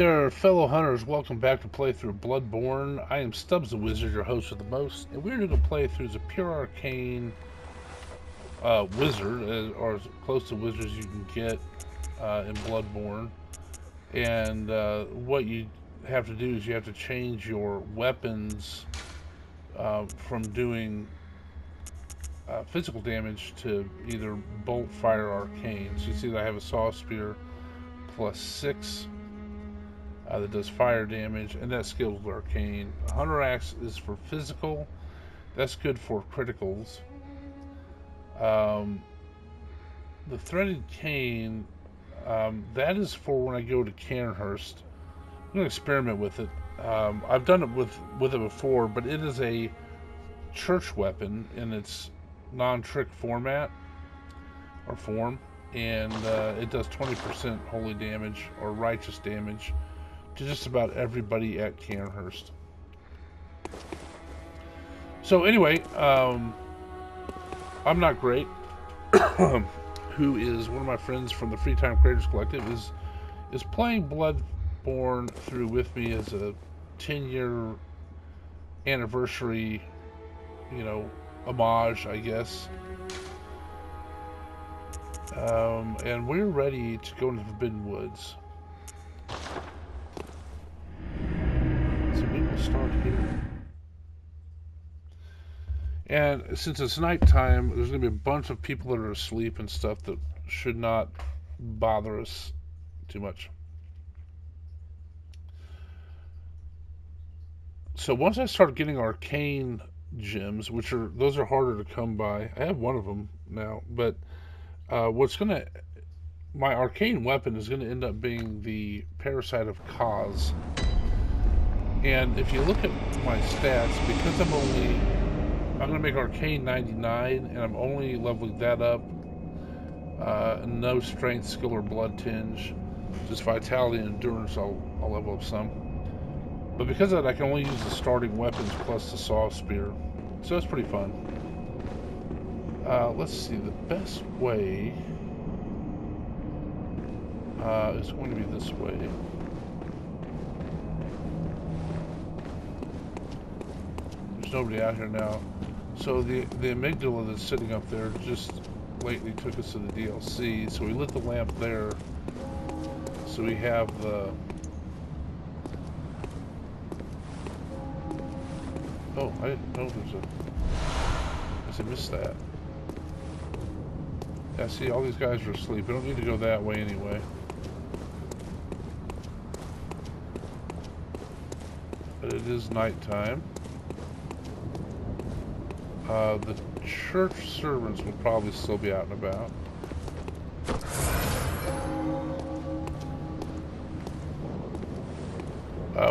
There, fellow hunters, welcome back to playthrough Bloodborne. I am Stubbs the Wizard, your host of the most, and we're going to play through as a pure arcane wizard, or as close to wizard as you can get in Bloodborne. And what you have to do is you have to change your weapons from doing physical damage to either bolt, fire, or arcane. So you see that I have a saw spear +6. That does fire damage, and that skill's arcane. Hunter Axe is for physical. That's good for criticals. The Threaded Cane, that is for when I go to Cairnhurst. I'm going to experiment with it. I've done it with it before, but it is a church weapon in its non-trick format or form, and it does 20% holy damage or righteous damage to just about everybody at Cairnhurst. So anyway, I'm Not Great, who is one of my friends from the Free Time Creators Collective, is playing Bloodborne through with me as a 10-year anniversary, homage, I guess. And we're ready to go into the Forbidden Woods. Start here. And since it's nighttime, there's going to be a bunch of people that are asleep and stuff that should not bother us too much. So once I start getting arcane gems, those are harder to come by. I have one of them now, but my arcane weapon is going to end up being the Parasite of Kaz. And if you look at my stats, because I'm going to make Arcane 99, and I'm only leveling that up. No strength, skill, or blood tinge. Just vitality and endurance, I'll level up some. But because of that, I can only use the starting weapons plus the saw spear. So it's pretty fun. Let's see, the best way is going to be this way. Nobody out here now. So the amygdala that's sitting up there just lately took us to the DLC. So we lit the lamp there. So we have the... Oh, I didn't know there's a... I missed that. Yeah, see, all these guys are asleep. We don't need to go that way anyway. But it is nighttime. The church servants will probably still be out and about.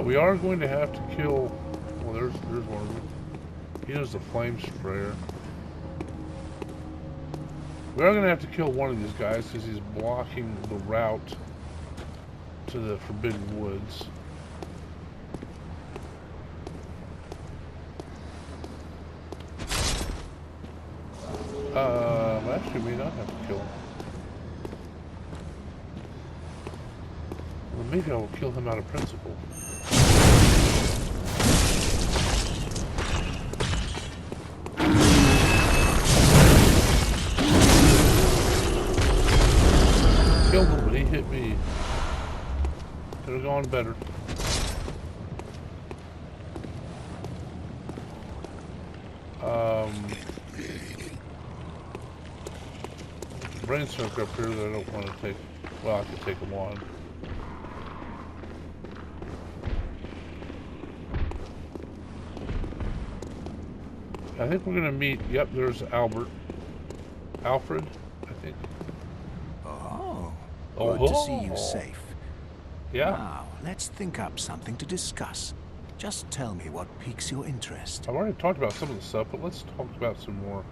We are going to have to kill... Well, there's one of them. He knows the flame sprayer. We are going to have to kill one of these guys because he's blocking the route to the Forbidden Woods. Actually, we may not have to kill him. Well, maybe I will kill him out of principle. Killed him, but he hit me. Could have gone better. Brain smoke up here that I don't want to take. Well, I could take them on. I think we're gonna meet. Yep, there's Alfred, I think. Oh, good to see you safe. Yeah. Now, let's think up something to discuss. Just tell me what piques your interest. I've already talked about some of the stuff, but let's talk about some more.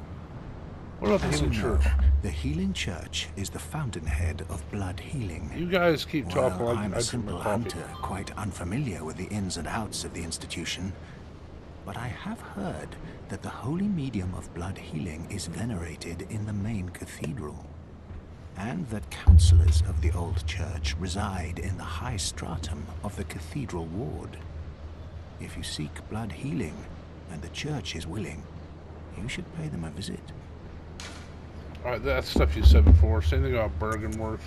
What about the Healing Church? The Healing Church is the fountainhead of blood healing. You guys keep talking like I'm I a drink my simple coffee. hunter, quite unfamiliar with the ins and outs of the institution. But I have heard that the holy medium of blood healing is venerated in the main cathedral. and that councillors of the old church reside in the high stratum of the cathedral ward. If you seek blood healing, and the church is willing, you should pay them a visit. Alright, that's stuff you said before. Same thing about Bergenworth.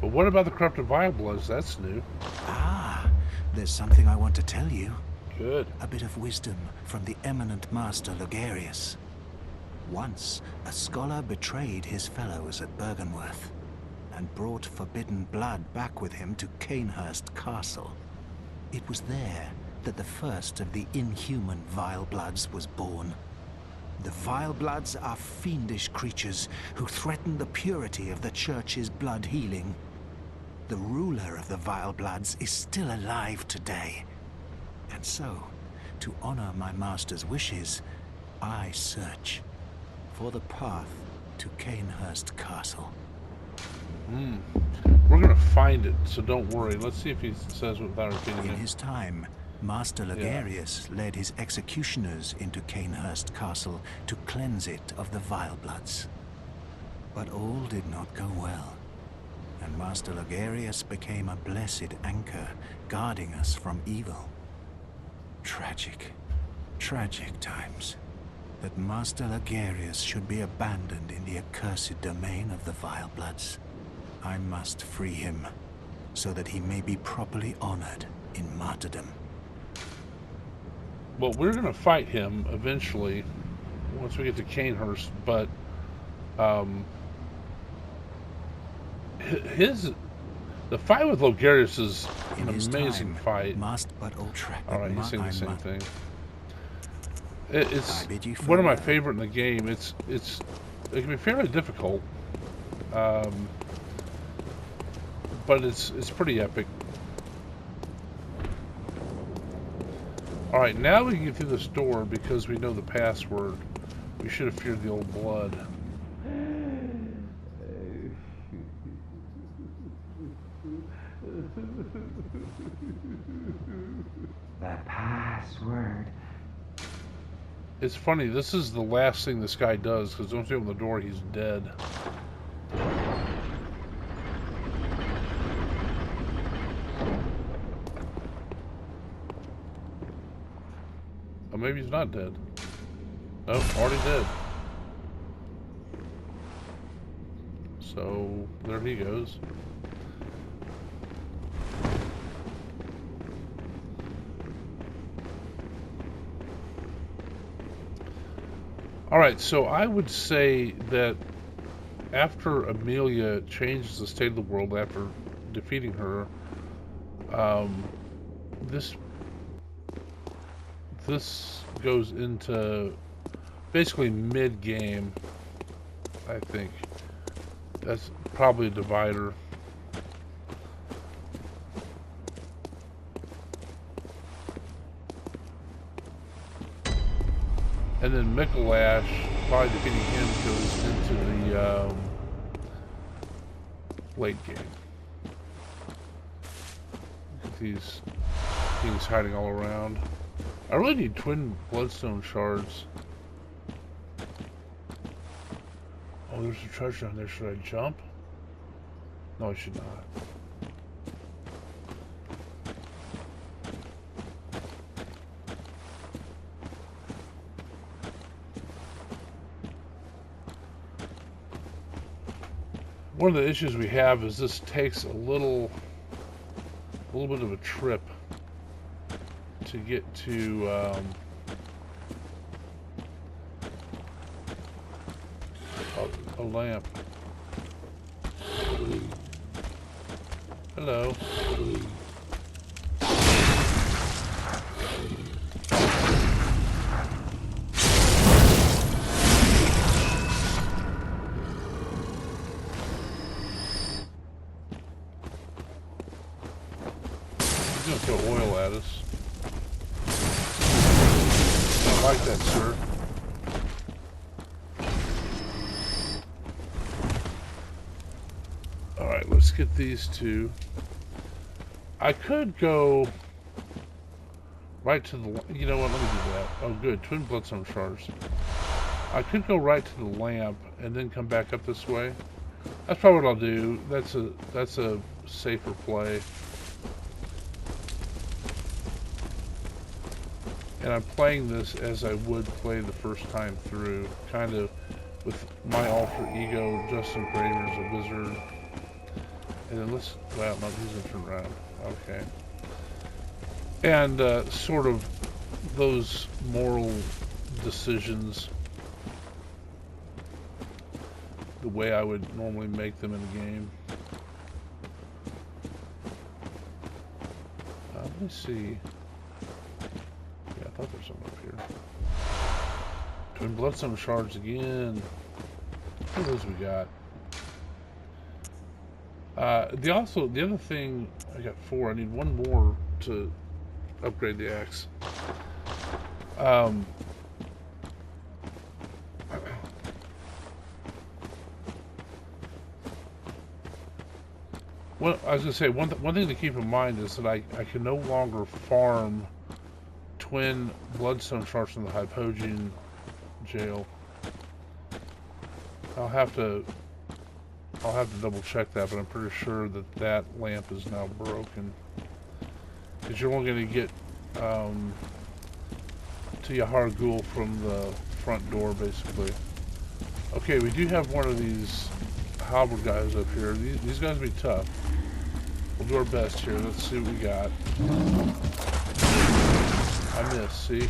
But what about the corrupted vile bloods? That's new. Ah, there's something I want to tell you. Good. A bit of wisdom from the eminent master Logarius. Once, a scholar betrayed his fellows at Bergenworth, and brought forbidden blood back with him to Canehurst Castle. It was there that the first of the inhuman Vile Bloods was born. The Vile Bloods are fiendish creatures who threaten the purity of the church's blood healing. The ruler of the Vile Bloods is still alive today. And so, to honor my master's wishes, I search for the path to Canehurst Castle. We're gonna find it, so don't worry. Let's see if he says without repeating In it. his time, Master Logarius led his executioners into Canehurst Castle to cleanse it of the Vile Bloods. But all did not go well, and Master Logarius became a blessed anchor, guarding us from evil. Tragic, tragic times. That Master Logarius should be abandoned in the accursed domain of the Vile Bloods. I must free him, so that he may be properly honored in martyrdom. Well, we're gonna fight him eventually, once we get to Canehurst, but, the fight with Logarius is an amazing fight. Alright, he's saying the same thing. It's one of my favorite in the game. It can be fairly difficult, but it's pretty epic. All right, now we can get through this door because we know the password. We should have feared the old blood. The password. It's funny, this is the last thing this guy does, because once you open the door, he's dead. Oh, maybe he's not dead. Nope, already dead. So, there he goes. Alright, so I would say that after Amelia changes the state of the world after defeating her, this goes into basically mid-game, I think. That's probably a divider. And then Mikolash, probably defeating him, goes into the late game. These things hiding all around. I really need twin bloodstone shards. Oh, there's a treasure down there. Should I jump? No, I should not. One of the issues we have is this takes a little bit of a trip to get to a lamp. Hello. He's gonna throw oil at us. I like that, sir. Alright, let's get these two. I could go right to the... You know what, let me do that. Oh, good. Twin bloodstone shards. I could go right to the lamp and then come back up this way. That's probably what I'll do. That's a safer play. And I'm playing this as I would play the first time through, kind of with my alter ego, Justin Kramer's a wizard. And then well, no, he's gonna turn around. Okay. And sort of those moral decisions, the way I would normally make them in a game. Let me see. Yeah, I thought there was something up here. Twin Bloodstone shards again. What else we got? The other thing, I got 4. I need 1 more to upgrade the axe. Well, I was gonna say one thing to keep in mind is that I can no longer farm twin bloodstone shards in the Hypogean jail. I'll have to double check that, but I'm pretty sure that lamp is now broken. Because you're only going to get to Yahar Ghul from the front door, basically. Okay, we do have one of these halberd guys up here. These guys will be tough. We'll do our best here. Let's see what we got. I missed, see?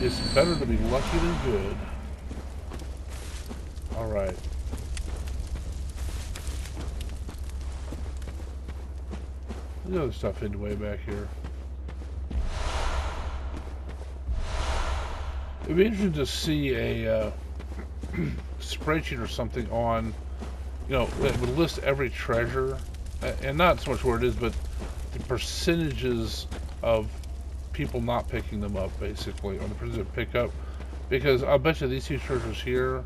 It's better to be lucky than good. Alright. The other stuff hidden way back here. It'd be interesting to see a spreadsheet or something on, you know, that would list every treasure, and not so much where it is, but the percentages of people not picking them up, basically, or the percentage of pickup. Because I'll bet you these 2 treasures here,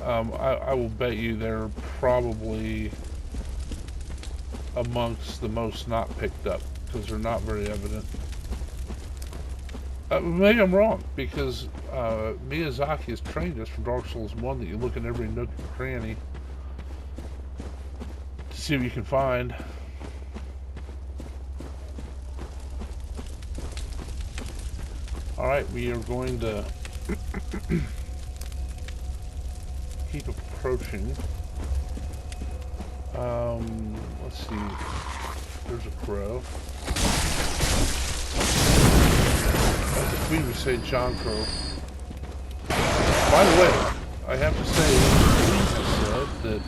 I will bet you they're probably amongst the most not picked up, because they're not very evident. Maybe I'm wrong, because Miyazaki has trained us from Dark Souls 1 that you look in every nook and cranny to see what you can find. Alright, we are going to keep approaching. Let's see. There's a crow. We would say John Crow. By the way, I have to say, Lisa said that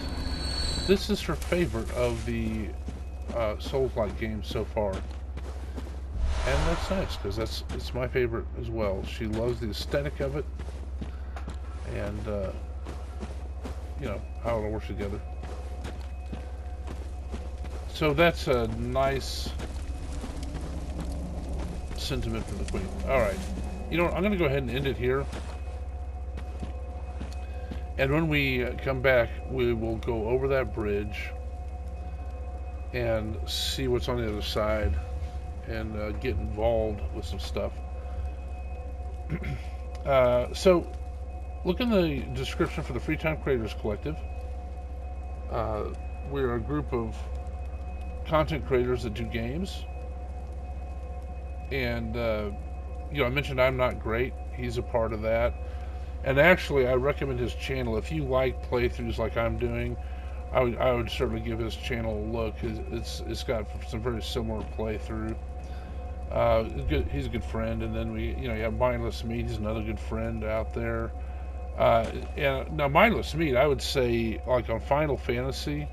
this is her favorite of the Souls-like games so far. And that's nice, because it's my favorite as well. She loves the aesthetic of it, and you know, how it all works together. So that's a nice sentiment for the Queen. Alright. You know what, I'm going to go ahead and end it here. And when we come back, we will go over that bridge and see what's on the other side, and get involved with some stuff. So, look in the description for the Free Time Creators Collective. We're a group of content creators that do games. And, you know, I mentioned I'm Not Great. He's a part of that. And actually, I recommend his channel. If you like playthroughs like I'm doing, I would certainly give his channel a look. It's got some very similar playthrough. He's a good friend. And then you have Mindless Meat. He's another good friend out there. And now Mindless Meat, I would say, like on Final Fantasy,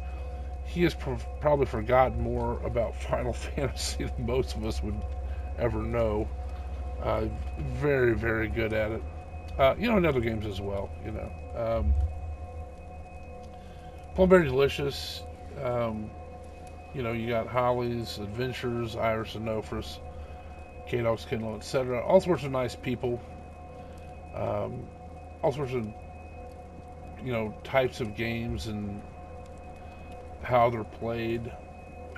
he has probably forgotten more about Final Fantasy than most of us would ever know. Very, very good at it. You know, in other games as well, you know. Plumberry Delicious, you know, you got Holly's Adventures, Iris and Nofris, K-Dog's Kindle, etc. All sorts of nice people. All sorts of, you know, types of games and how they're played.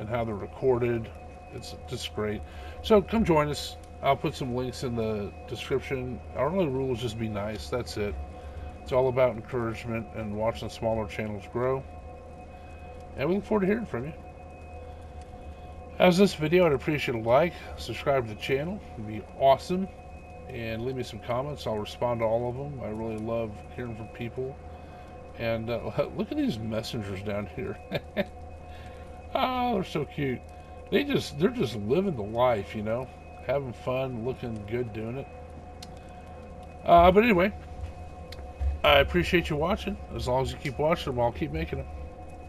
and how they're recorded. It's just great. So come join us. I'll put some links in the description. Our only rule is just be nice. That's it. It's all about encouragement and watching smaller channels grow. And we look forward to hearing from you. As this video, I'd appreciate a like, subscribe to the channel. It'd be awesome. And leave me some comments. I'll respond to all of them. I really love hearing from people. And look at these messengers down here. Oh, they're so cute. They're just living the life, you know, having fun, looking good, doing it. But anyway, I appreciate you watching. As long as you keep watching them, I'll keep making them.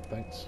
Thanks.